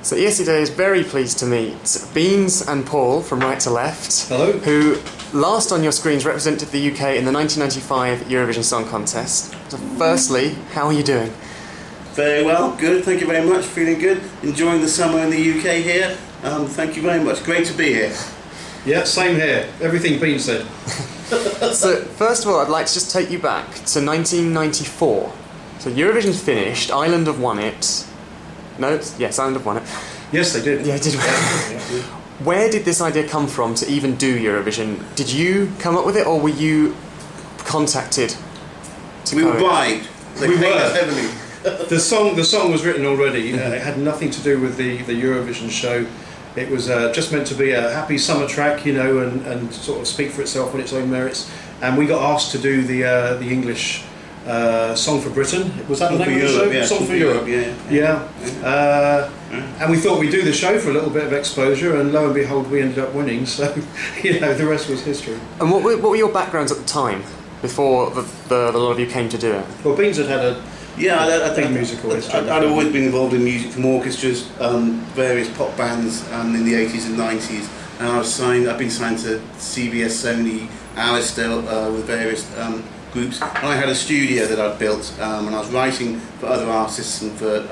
So ESC Day is very pleased to meet Beans and Paul from Right to Left. Hello. Who last on your screens represented the UK in the 1995 Eurovision Song Contest. So firstly, how are you doing? Very well, good, thank you very much, feeling good, enjoying the summer in the UK here. Thank you very much, great to be here. Yeah, same here, everything Bean said. So first of all, I'd like to just take you back to 1994. So Eurovision's finished, Ireland have won it. No, yes, Ireland have won it. Yes, they did. Yeah, did. Yeah. Where did this idea come from to even do Eurovision? Did you come up with it, or were you contacted to We were bribed. They We paid were. us heavily. The song was written already. It had nothing to do with the Eurovision show. It was just meant to be a happy summer track, you know, and sort of speak for itself on its own merits. And we got asked to do the English Song for Britain. Was that the name of the show? Yeah, Song for Europe. Yeah. And we thought we'd do the show for a little bit of exposure, and lo and behold, we ended up winning. So, you know, the rest was history. And what were your backgrounds at the time, before the lot of you came to do it? Well, Beans had a I big musical history. I'd always been involved in music from orchestras, various pop bands in the 80s and 90s, and I've been signed to CBS, Sony, Alistair with various groups, and I had a studio that I'd built, and I was writing for other artists and for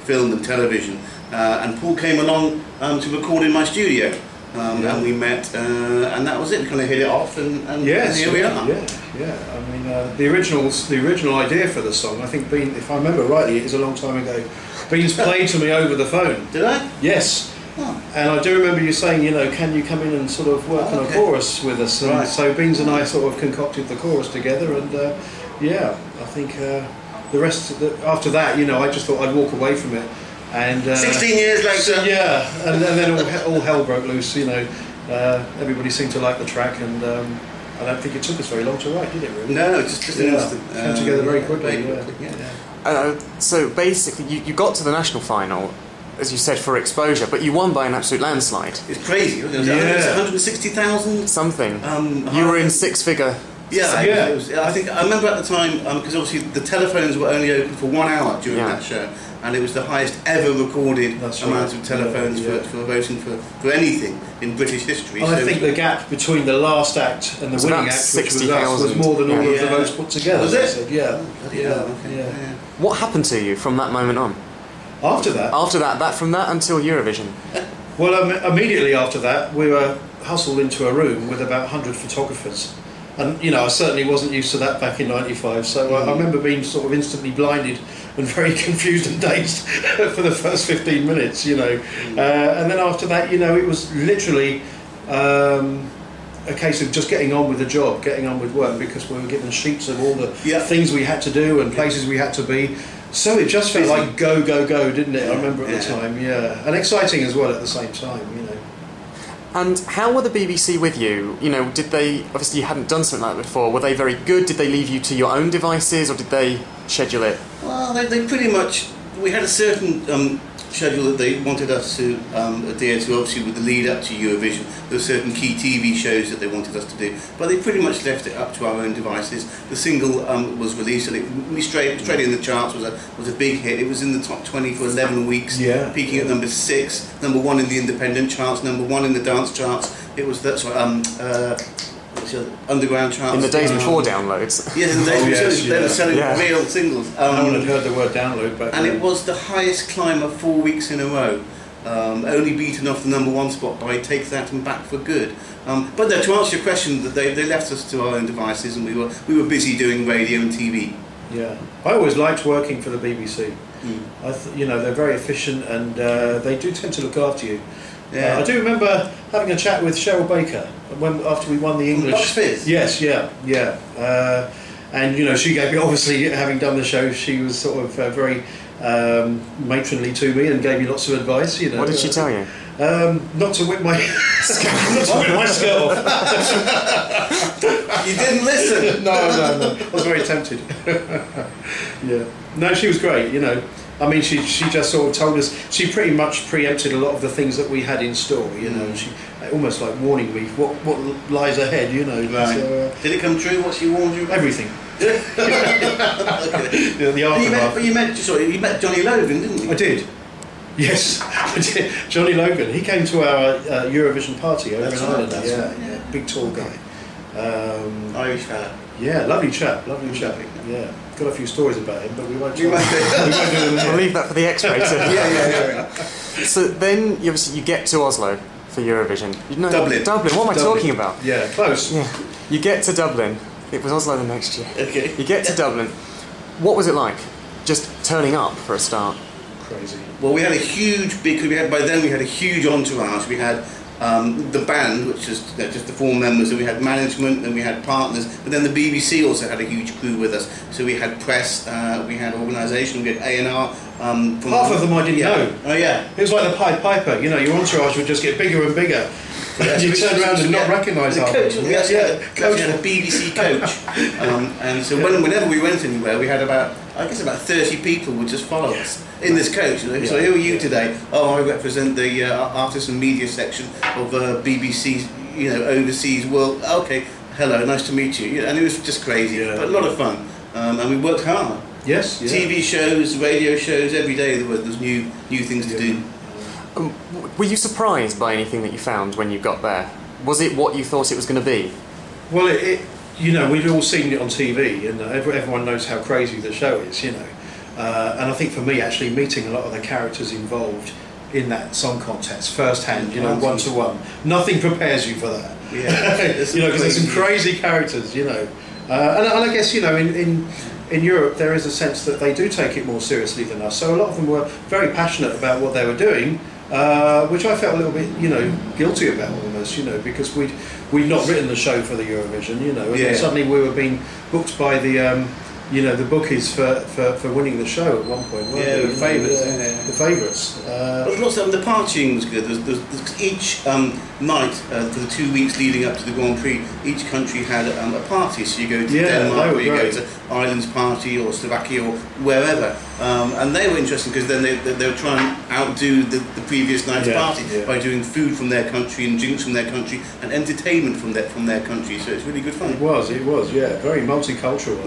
film and television, and Paul came along to record in my studio. And we met, and that was it. We kind of hit it off, and yes, here we are. Yeah. I mean, the original idea for the song, I think, Bean, if I remember rightly, it was a long time ago. Beans played to me over the phone. Did I? Yes. Oh. And I do remember you saying, you know, can you come in and sort of work on a chorus with us? And right. So Beans and I sort of concocted the chorus together, and yeah, I think the rest after that, you know, I just thought I'd walk away from it. And 16 years later. So, yeah, and then all hell broke loose. You know, everybody seemed to like the track, and I don't think it took us very long to write, did it? Really? No, just an instant. Came together very quickly. So basically, you got to the national final, as you said, for exposure, but you won by an absolute landslide. It's crazy. It was 160,000. Something. You were in six-figure. It was, I think I remember at the time, because obviously the telephones were only open for 1 hour during that show, and it was the highest ever recorded amount of telephones for voting for anything in British history. I think the gap between the last act and the winning act, which was us, was more than all of the votes put together. Was it? Yeah. What happened to you from that moment on? After that? From that until Eurovision? Well, immediately after that, we were hustled into a room with about 100 photographers. And, you know, I certainly wasn't used to that back in '95, so I remember being sort of instantly blinded and very confused and dazed for the first 15 minutes, you know. And then after that, you know, it was literally a case of just getting on with the job, getting on with work, because we were given sheets of all the things we had to do and places we had to be. So it just felt like go, didn't it? I remember at the time, and exciting as well at the same time, you know. And how were the BBC with you? You know, did they, obviously you hadn't done something like that before, were they very good? Did they leave you to your own devices, or did they schedule it? Well, they pretty much, we had a certain schedule that they wanted us to adhere to, obviously with the lead up to Eurovision. There were certain key TV shows that they wanted us to do, but they pretty much left it up to our own devices. The single was released, and we straight in the charts, was a big hit. It was in the top 20 for 11 weeks, peaking at number 6, number 1 in the independent charts, number 1 in the dance charts. It was underground charts. In the days before downloads. Yes, in the days before they were selling real singles. No one had heard the word download back then. And it was the highest climber 4 weeks in a row. Only beaten off the number 1 spot by Take That and Back for Good. But no, to answer your question, that they left us to our own devices, and we were busy doing radio and TV. Yeah, I always liked working for the BBC. You know, they're very efficient, and they do tend to look after you. Yeah. I do remember having a chat with Cheryl Baker after we won the English. Box Fizz? Yes, yeah. And you know, she gave me, obviously having done the show, she was sort of very matronly to me and gave me lots of advice. You know. What did she tell you? Not to whip my skirt off. You didn't listen. No. I was very tempted. Yeah. No, she was great. You know. I mean, she just sort of told us, she pretty much preempted a lot of the things that we had in store, you know, and she almost like warning me what lies ahead, you know. Right. So, did it come true, what she warned you about? Everything. Okay. The aftermath. You met Johnny Logan, didn't you? I did. Yes, Johnny Logan. He came to our Eurovision party over in Ireland. Yeah, big tall guy. Irish fella. Yeah, lovely chap. Yeah, got a few stories about him, but we won't. You might We'll leave that for the X-Rated. yeah. So then you get to Oslo for Eurovision. Dublin. Dublin. What am I talking about? Yeah, close. Yeah. You get to Dublin. It was Oslo the next year. Okay. You get to Dublin. What was it like? Just turning up for a start. Crazy. Well, we had a huge, by then we had a huge entourage. We had the band, which is just the 4 members, and we had management, and we had partners, but then the BBC also had a huge crew with us. So we had press, we had organisation, we had A&R. Half of them I didn't know. Oh yeah. It was like the Pied Piper, you know, your entourage would just get bigger and bigger. You turn around and not recognise the half coach. of them. We actually had a BBC coach, and so whenever we went anywhere, we had about 30 people would just follow us in this coach. You know? So who are you today? Oh, I represent the artists and media section of BBC's, overseas world. Okay, hello, nice to meet you. And it was just crazy, but a lot of fun, and we worked hard. Yes. TV shows, radio shows, every day there was new things to do. Were you surprised by anything that you found when you got there? Was it what you thought it was going to be? Well, we've all seen it on TV, and everyone knows how crazy the show is, and I think for me, actually, meeting a lot of the characters involved in that song contest firsthand, one to one, nothing prepares you for that. Yeah, because there's some crazy characters, and I guess in Europe there is a sense that they do take it more seriously than us. So a lot of them were very passionate about what they were doing. Which I felt a little bit, guilty about almost, because we'd not written the show for the Eurovision, and then suddenly we were being booked by the bookies for winning the show at one point. The favourites. The favourites. But lots of the partying was good. There's each night for the 2 weeks leading up to the Grand Prix, each country had a party. So you go to Denmark, or you go to Ireland's party, or Slovakia, or wherever. And they were interesting because then they were trying to outdo the previous night's party by doing food from their country and drinks from their country and entertainment from their country. So it's really good fun. It was, very multicultural.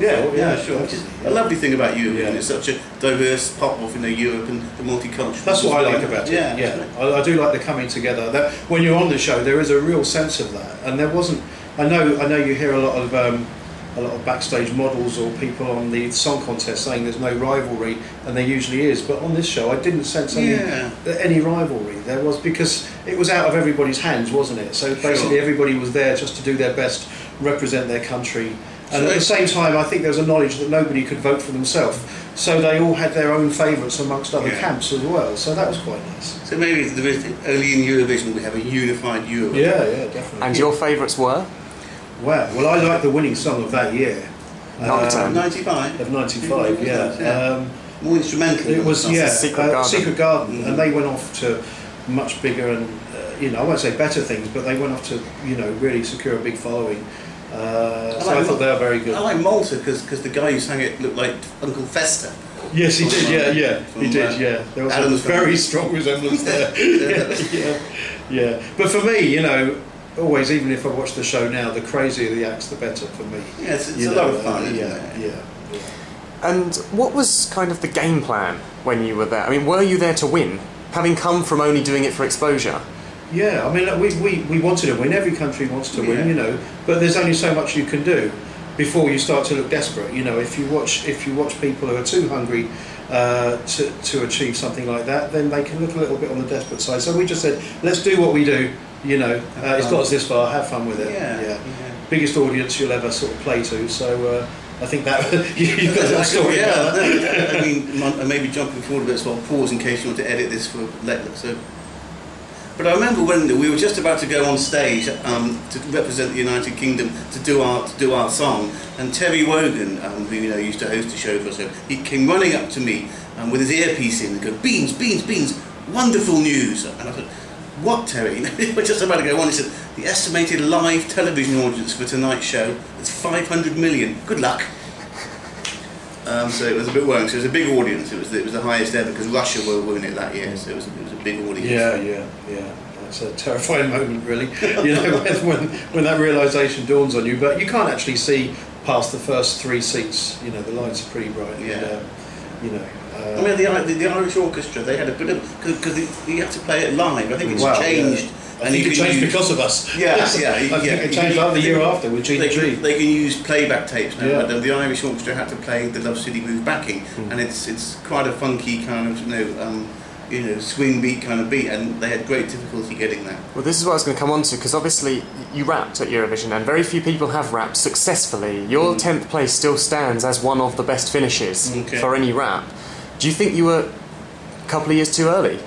Sure. Which is a lovely thing about Eurovision. It's such a diverse part of Europe and the multicultural. That's what I like about it. I do like the coming together. That when you're on the show, there is a real sense of that, and there wasn't. I know you hear a lot of backstage models or people on the song contest saying there's no rivalry, and there usually is. But on this show, I didn't sense any rivalry. There was, because it was out of everybody's hands, wasn't it? So basically, everybody was there just to do their best, represent their country. And at the same time, I think there was a knowledge that nobody could vote for themselves. So they all had their own favourites amongst other camps as well. So that was quite nice. So maybe early in Eurovision we have a unified Europe. Yeah, definitely. And your favourites were? Wow. Well, I liked the winning song of that year. 95? Of 95, more instrumental. It was, Secret Garden. Mm-hmm. And they went off to much bigger and, I won't say better things, but they went off to, really secure a big following. I thought they were very good. I like Malta because the guy who sang it looked like Uncle Fester. Yes, he did. He did. There was a very strong resemblance there. Yeah. But for me, always, even if I watch the show now, the crazier the acts, the better for me. Yeah, it's a lot of fun. Isn't it? Yeah. And what was kind of the game plan when you were there? I mean, were you there to win, having come from only doing it for exposure? Yeah, I mean, we wanted to win. Every country wants to win, but there's only so much you can do before you start to look desperate. If you watch people who are too hungry to achieve something like that, then they can look a little bit on the desperate side. So we just said, let's do what we do. It's got us this far. Have fun with it. Yeah. Biggest audience you'll ever sort of play to. So I think that you've got a story. I mean, maybe jumping forward a bit, so I'll pause in case you want to edit this for later. But I remember when we were just about to go on stage to represent the United Kingdom to do our song, and Terry Wogan, who used to host a show for us, he came running up to me with his earpiece in and go, "Beans, beans, beans, wonderful news!" And I said, "What, Terry?" We're just about to go on. He said, "The estimated live television audience for tonight's show is 500 million. Good luck." So it was a bit worrying. So it was a big audience. It was the highest ever because Russia were winning it that year. So it was a big audience. Yeah. That's a terrifying moment, really. When that realisation dawns on you. But you can't actually see past the first 3 seats. The lights are pretty bright. Yeah. I mean, the Irish Orchestra, they had a bit of... Because you have to play it live. I think it's Wow, changed. Yeah. I think it changed because of us. Yeah, I think it changed like the year after with Gina G. They can use playback tapes now, Yeah. but the Irish Orchestra had to play the Love City Blues backing, and it's quite a funky kind of swing beat kind of beat, and they had great difficulty getting that. Well, this is what I was going to come on to, because obviously you rapped at Eurovision, and very few people have rapped successfully. Your 10th place still stands as one of the best finishes for any rap. Do you think you were a couple of years too early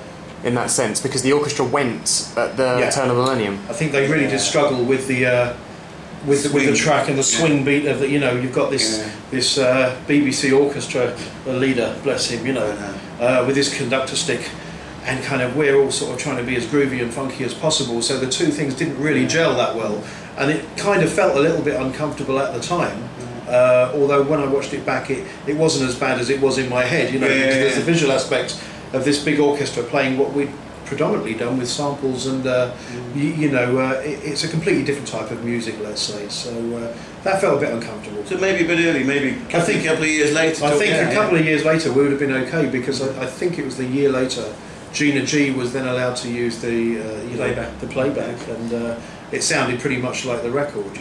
in that sense, because the orchestra went at the turn of the millennium? I think they really did struggle with the with the track and the swing beat of the, you've got this BBC orchestra leader, bless him, with his conductor stick, and kind of we're all sort of trying to be as groovy and funky as possible, so the two things didn't really gel that well, and it kind of felt a little bit uncomfortable at the time. Although when I watched it back, it wasn't as bad as it was in my head, because there's the visual aspect of this big orchestra playing what we'd predominantly done with samples, and it's a completely different type of music, let's say. So that felt a bit uncomfortable. So maybe a bit early, I think a couple of years later. I think a couple of years later we would have been okay, because I think it was the year later Gina G was then allowed to use the playback, and it sounded pretty much like the record.